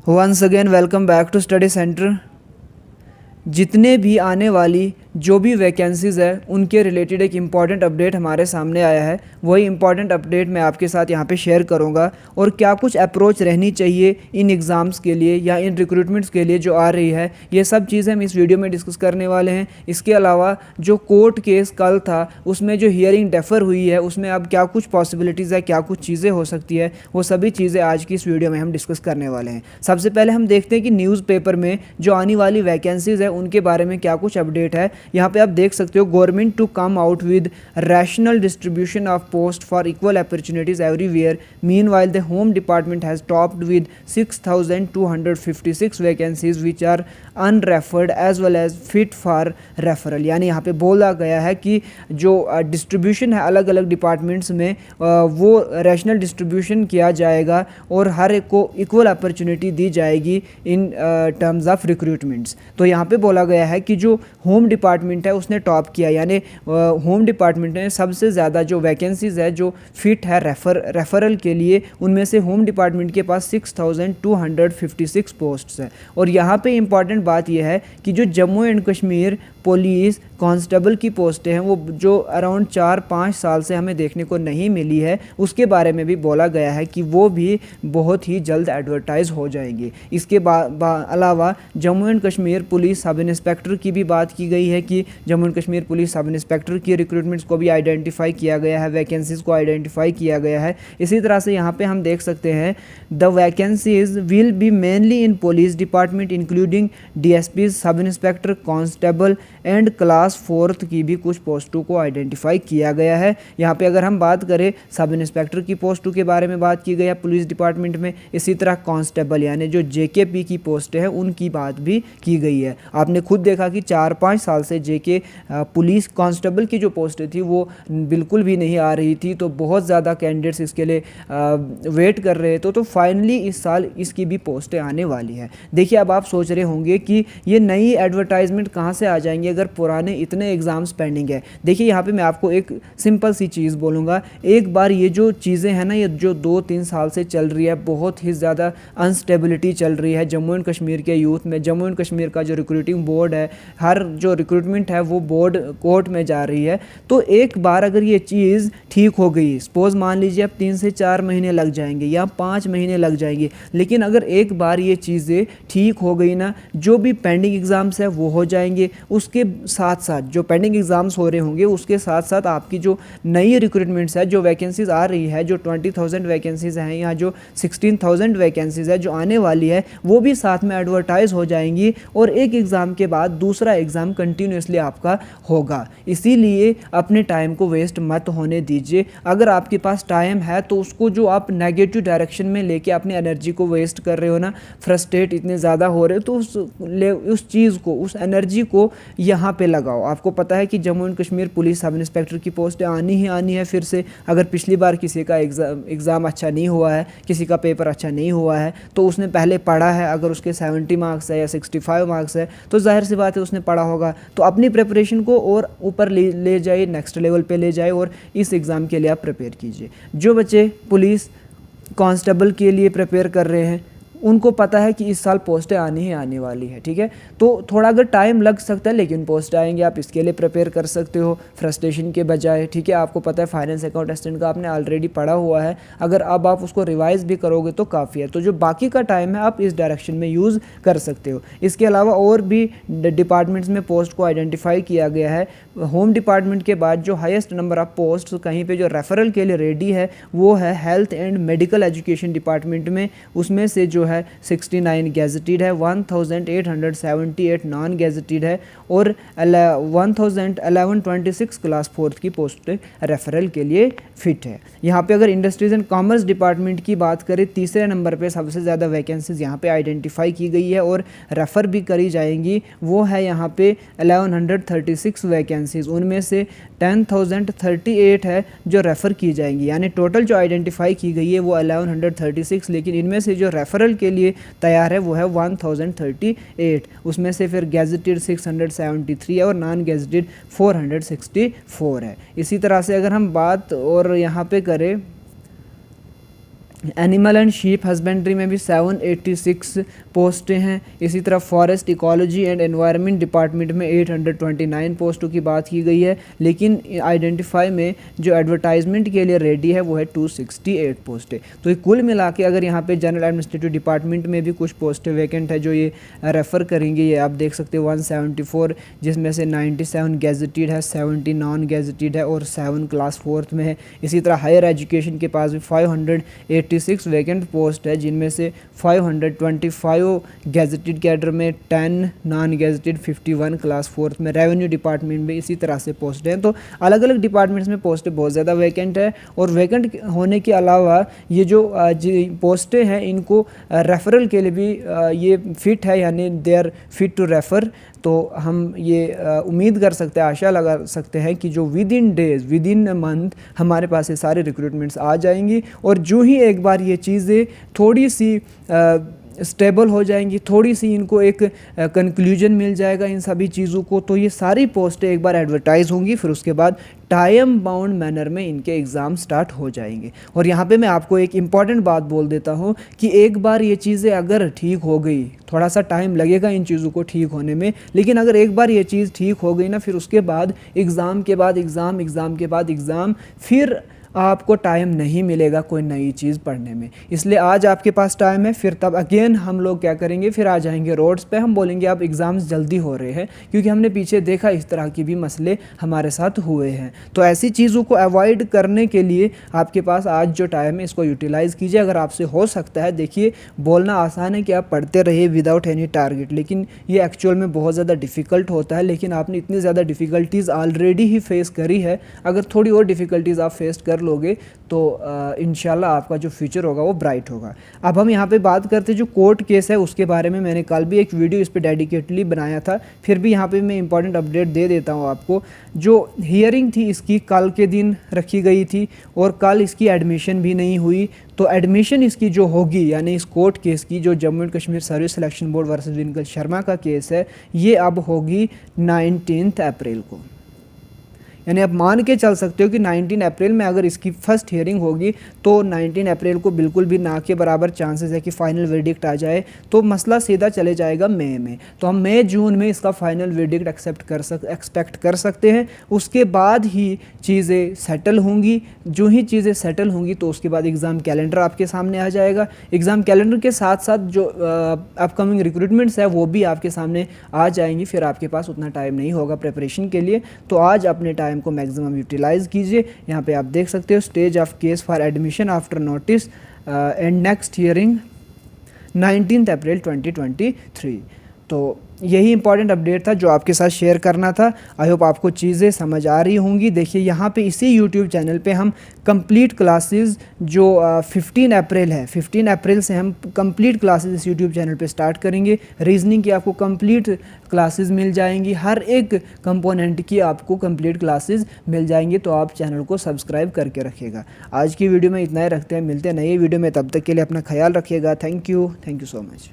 Once again welcome back to study center. जितने भी आने वाली जो भी वैकेंसीज़ है उनके रिलेटेड एक इम्पॉर्टेंट अपडेट हमारे सामने आया है। वही इम्पॉर्टेंट अपडेट मैं आपके साथ यहाँ पे शेयर करूँगा और क्या कुछ अप्रोच रहनी चाहिए इन एग्ज़ाम्स के लिए या इन रिक्रूटमेंट्स के लिए जो आ रही है, ये सब चीज़ें हम इस वीडियो में डिस्कस करने वाले हैं। इसके अलावा जो कोर्ट केस कल था उसमें जो हियरिंग डेफर हुई है उसमें अब क्या कुछ पॉसिबिलिटीज़ है, क्या कुछ चीज़ें हो सकती है, वो सभी चीज़ें आज की इस वीडियो में हम डिस्कस करने वाले हैं। सबसे पहले हम देखते हैं कि न्यूज़पेपर में जो आने वाली वैकेंसीज़ है उनके बारे में क्या कुछ अपडेट है। यहाँ पे आप देख सकते हो, government to come out with rational distribution of post for equal opportunities everywhere, meanwhile the home department has topped with 6,256 vacancies which are unreferred as well as fit for referral. यानी यहाँ पे बोला गया है कि जो डिस्ट्रीब्यूशन है अलग अलग डिपार्टमेंट्स में वो रैशनल डिस्ट्रीब्यूशन किया जाएगा और हर एक को इक्वल अपॉर्चुनिटी दी जाएगी इन टर्म्स ऑफ रिक्रूटमेंट्स। तो यहाँ पे बोला गया है कि जो होम डिपार्टमेंट है उसने टॉप किया, यानी होम डिपार्टमेंट ने सबसे ज़्यादा जो वैकेंसीज़ है जो फिट है रेफरल के लिए, उनमें से होम डिपार्टमेंट के पास 6,256 पोस्ट्स है। और यहाँ पे इम्पॉर्टेंट बात यह है कि जो Jammu and Kashmir police constable की पोस्टें हैं वो जो अराउंड 4-5 साल से हमें देखने को नहीं मिली है, उसके बारे में भी बोला गया है कि वो भी बहुत ही जल्द एडवर्टाइज हो जाएंगी। इसके अलावा Jammu and Kashmir police sub inspector की भी बात की गई है कि Jammu and Kashmir police sub inspector की रिक्रूटमेंट्स को भी आइडेंटिफाई किया गया है, वैकेंसीज़ को आइडेंटिफाई किया गया है। इसी तरह से यहाँ पे हम देख सकते हैं the vacancies will be mainly in police department including DSP, sub inspector, constable and class 4th की भी कुछ पोस्टों को आइडेंटिफाई किया गया है। यहाँ पे अगर हम बात करें सब इंस्पेक्टर की पोस्टों के बारे में बात की गई है पुलिस डिपार्टमेंट में, इसी तरह कांस्टेबल यानी जो JKP की पोस्टें हैं उनकी बात भी की गई है। आपने खुद देखा कि 4-5 साल से JK पुलिस कांस्टेबल की जो पोस्टें थी वो बिल्कुल भी नहीं आ रही थी, तो बहुत ज़्यादा कैंडिडेट्स इसके लिए वेट कर रहे थे। तो फाइनली इस साल इसकी भी पोस्टें आने वाली है। देखिए, अब आप सोच रहे होंगे कि ये नई एडवर्टाइजमेंट कहाँ से आ जाएंगे अगर पुराने इतने एग्ज़ाम्स पेंडिंग है। देखिए, यहाँ पे मैं आपको एक सिंपल सी चीज़ बोलूँगा, एक बार ये जो चीज़ें हैं ना, ये जो 2-3 साल से चल रही है, बहुत ही ज़्यादा अनस्टेबिलिटी चल रही है जम्मू एंड कश्मीर के यूथ में। जम्मू एंड कश्मीर का जो रिक्रूटिंग बोर्ड है, हर जो रिक्रूटमेंट है वो बोर्ड कोर्ट में जा रही है। तो एक बार अगर ये चीज़ ठीक हो गई, सपोज मान लीजिए अब 3 से 4 महीने लग जाएंगे या 5 महीने लग जाएंगे, लेकिन अगर एक बार ये चीज़ें ठीक हो गई ना, जो भी पेंडिंग एग्ज़ाम्स है वो हो जाएंगे, उसके साथ साथ जो पेंडिंग एग्ज़ाम्स हो रहे होंगे उसके साथ साथ आपकी जो नई रिक्रूटमेंट्स है, जो वैकेंसीज़ आ रही है, जो 20,000 वैकेंसीज़ हैं या जो 16,000 वैकेंसीज़ है जो आने वाली है, वो भी साथ में एडवर्टाइज हो जाएंगी और एक एग्ज़ाम के बाद दूसरा एग्ज़ाम कंटिन्यूसली आपका होगा। इसीलिए अपने टाइम को वेस्ट मत होने दीजिए। अगर आपके पास टाइम है तो उसको जो आप नेगेटिव डायरेक्शन में लेके अपनी एनर्जी को वेस्ट कर रहे हो ना, फ्रस्ट्रेट इतने ज़्यादा हो रहे हो, तो उस चीज़ को, उस एनर्जी को यहाँ पे लगाओ। आपको पता है कि Jammu and Kashmir police sub inspector की पोस्टें आनी ही आनी है फिर से। अगर पिछली बार किसी का एग्ज़ाम अच्छा नहीं हुआ है, किसी का पेपर अच्छा नहीं हुआ है, तो उसने पहले पढ़ा है, अगर उसके 70 मार्क्स है या 65 मार्क्स है तो जाहिर सी बात है उसने पढ़ा होगा। तो अपनी प्रिपरेशन को और ऊपर ले जाइए, नेक्स्ट लेवल पे ले जाए और इस एग्ज़ाम के लिए आप प्रिपेयर कीजिए। जो बच्चे पुलिस कांस्टेबल के लिए प्रिपेयर कर रहे हैं उनको पता है कि इस साल पोस्टें आनी ही आने वाली है, ठीक है। तो थोड़ा अगर टाइम लग सकता है लेकिन पोस्ट आएंगे, आप इसके लिए प्रिपेयर कर सकते हो फ्रस्ट्रेशन के बजाय, ठीक है। आपको पता है फाइनेंस अकाउंट असिस्टेंट का आपने ऑलरेडी पढ़ा हुआ है, अगर अब आप उसको रिवाइज भी करोगे तो काफ़ी है। तो जो बाकी का टाइम है आप इस डायरेक्शन में यूज़ कर सकते हो। इसके अलावा और भी डिपार्टमेंट्स में पोस्ट को आइडेंटिफाई किया गया है। होम डिपार्टमेंट के बाद जो हाईएस्ट नंबर ऑफ पोस्ट कहीं पे जो रेफरल के लिए रेडी है वो है health and medical education department में। उसमें से जो है 69 गैजेटेड है, 1878 नॉन गैजेटेड है और 1126 क्लास 4th की पोस्ट रेफरल के लिए फिट है। यहाँ पे अगर इंडस्ट्रीज एंड कॉमर्स डिपार्टमेंट की बात करें, तीसरे नंबर पे सबसे ज़्यादा वैकेंसीज यहाँ पे आइडेंटिफाई की गई है और रेफ़र भी करी जाएंगी। वो है यहाँ पे 1136 वैकेंसीज, उनमें से 10,038 है जो रेफ़र की जाएंगी। यानी टोटल जो आइडेंटिफाई की गई है वो 1136, लेकिन इनमें से जो रेफरल के लिए तैयार है वो है 1038। उसमें से फिर गैजेटेड 673 है और नॉन गैजेटेड 464 है। इसी तरह से अगर हम बात और यहाँ पे करें एनिमल एंड शीप हस्बेंड्री में भी 786 पोस्टें हैं। इसी तरह forest ecology and environment department में 829 पोस्टों की बात की गई है, लेकिन आइडेंटिफाई में जो एडवर्टाइजमेंट के लिए रेडी है वो है 268 पोस्टें। तो ये कुल मिला के अगर यहाँ पे जनरल एडमिनिस्ट्रेटिव डिपार्टमेंट में भी कुछ पोस्टें वैकेंट है जो ये रेफ़र करेंगे, ये आप देख सकते हो 174, जिसमें से 97 गैजेटेड है, 70 नॉन गैजेटेड है और 7 क्लास 4th में है। इसी तरह हायर एजुकेशन के पास भी 586 वैकेंट पोस्ट है, जिनमें से 525 गैजेटेड कैडर में, 10 नॉन गैजेटेड, 51 क्लास 4th में। रेवेन्यू डिपार्टमेंट में इसी तरह से पोस्ट हैं। तो अलग अलग डिपार्टमेंट्स में पोस्टें बहुत ज़्यादा वैकेंट है। और वैकेंट होने के अलावा ये जो पोस्टें हैं इनको रेफरल के लिए भी ये फिट है, यानी they are fit to refer. तो हम ये उम्मीद कर सकते हैं, आशा लगा सकते हैं कि जो with in days, with in a month हमारे पास ये सारे रिक्रूटमेंट्स आ जाएंगी। और जो ही एक बार ये चीज़ें थोड़ी सी स्टेबल हो जाएंगी, थोड़ी सी इनको एक कंक्लूजन मिल जाएगा इन सभी चीज़ों को, तो ये सारी पोस्टें एक बार एडवर्टाइज़ होंगी, फिर उसके बाद टाइम बाउंड मैनर में इनके एग्ज़ाम स्टार्ट हो जाएंगे। और यहाँ पे मैं आपको एक इम्पॉर्टेंट बात बोल देता हूँ कि एक बार ये चीज़ें अगर ठीक हो गई, थोड़ा सा टाइम लगेगा इन चीज़ों को ठीक होने में, लेकिन अगर एक बार ये चीज़ ठीक हो गई ना, फिर उसके बाद एग्ज़ाम के बाद एग्ज़ाम, एग्ज़ाम के बाद एग्ज़ाम, फिर आपको टाइम नहीं मिलेगा कोई नई चीज़ पढ़ने में। इसलिए आज आपके पास टाइम है, फिर तब अगेन हम लोग क्या करेंगे, फिर आ जाएंगे रोड्स पे, हम बोलेंगे अब एग्ज़ाम्स जल्दी हो रहे हैं, क्योंकि हमने पीछे देखा इस तरह की भी मसले हमारे साथ हुए हैं। तो ऐसी चीज़ों को अवॉइड करने के लिए आपके पास आज जो टाइम है इसको यूटिलाइज़ कीजिए। अगर आपसे हो सकता है, देखिए बोलना आसान है कि आप पढ़ते रहिए विदाउट एनी टारगेट, लेकिन ये एक्चुअल में बहुत ज़्यादा डिफ़िकल्ट होता है। लेकिन आपने इतनी ज़्यादा डिफ़िकल्टीज़ ऑलरेडी ही फेस करी है, अगर थोड़ी और डिफ़िकल्टीज़ आप फेस कर लोगे तो इंशाल्लाह आपका जो फ्यूचर होगा वो ब्राइट होगा। अब हम यहाँ पे बात करते हैं जो कोर्ट केस है उसके बारे में। मैंने कल भी एक वीडियो इस पे डेडिकेटली बनाया था, फिर भी यहाँ पे मैं इंपॉर्टेंट अपडेट दे देता हूँ आपको। जो हियरिंग थी इसकी कल के दिन रखी गई थी और कल इसकी एडमिशन भी नहीं हुई। तो एडमिशन इसकी जो होगी, यानी इस कोर्ट केस की, जो Jammu and Kashmir service selection board versus Dinkar Sharma का केस है, ये अब होगी 19 अप्रैल को। यानी आप मान के चल सकते हो कि 19 अप्रैल में अगर इसकी फर्स्ट हियरिंग होगी तो 19 अप्रैल को बिल्कुल भी ना के बराबर चांसेस है कि फ़ाइनल वर्डिक्ट आ जाए। तो मसला सीधा चले जाएगा मई में। तो हम मई जून में इसका फ़ाइनल वर्डिक्ट एक्सपेक्ट कर सकते हैं। उसके बाद ही चीज़ें सेटल होंगी। जो ही चीज़ें सेटल होंगी तो उसके बाद एग्ज़ाम कैलेंडर आपके सामने आ जाएगा। एग्ज़ाम कैलेंडर के साथ साथ जो अपकमिंग रिक्रूटमेंट्स है वो भी आपके सामने आ जाएंगी। फिर आपके पास उतना टाइम नहीं होगा प्रिपरेशन के लिए। तो आज अपने टाइम को मैक्सिमम यूटिलाइज कीजिए। यहाँ पे आप देख सकते हो stage of case for admission after notice and next hearing 19 अप्रैल 2023। तो यही इंपॉर्टेंट अपडेट था जो आपके साथ शेयर करना था। आई होप आपको चीज़ें समझ आ रही होंगी। देखिए यहाँ पे इसी यूट्यूब चैनल पे हम कंप्लीट क्लासेस जो 15 अप्रैल है, 15 अप्रैल से हम कंप्लीट क्लासेस इस यूट्यूब चैनल पे स्टार्ट करेंगे। रीजनिंग की आपको कंप्लीट क्लासेस मिल जाएंगी, हर एक कंपोनेंट की आपको कंप्लीट क्लासेस मिल जाएंगी। तो आप चैनल को सब्सक्राइब करके रखिएगा। आज की वीडियो में इतना ही रखते हैं, मिलते हैं नई वीडियो में। तब तक के लिए अपना ख्याल रखिएगा। Thank you so much.